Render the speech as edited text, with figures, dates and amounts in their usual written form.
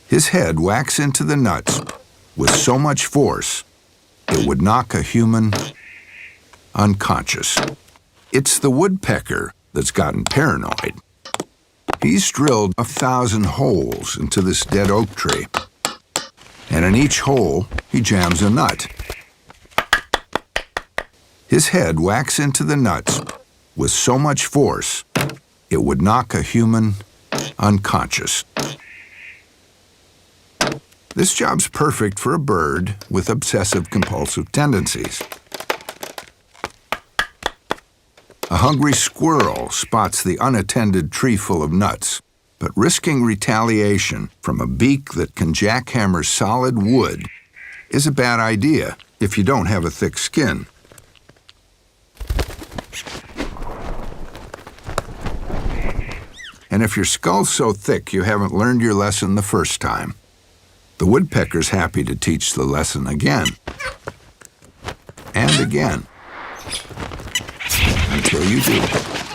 His head whacks into the nuts with so much force it would knock a human unconscious. It's the woodpecker that's gotten paranoid. He's drilled 1,000 holes into this dead oak tree, and in each hole he jams a nut. His head whacks into the nuts with so much force it would knock a human unconscious. This job's perfect for a bird with obsessive-compulsive tendencies. A hungry squirrel spots the unattended tree full of nuts, but risking retaliation from a beak that can jackhammer solid wood is a bad idea if you don't have a thick skin. And if your skull's so thick you haven't learned your lesson the first time, the woodpecker's happy to teach the lesson again and again until you do.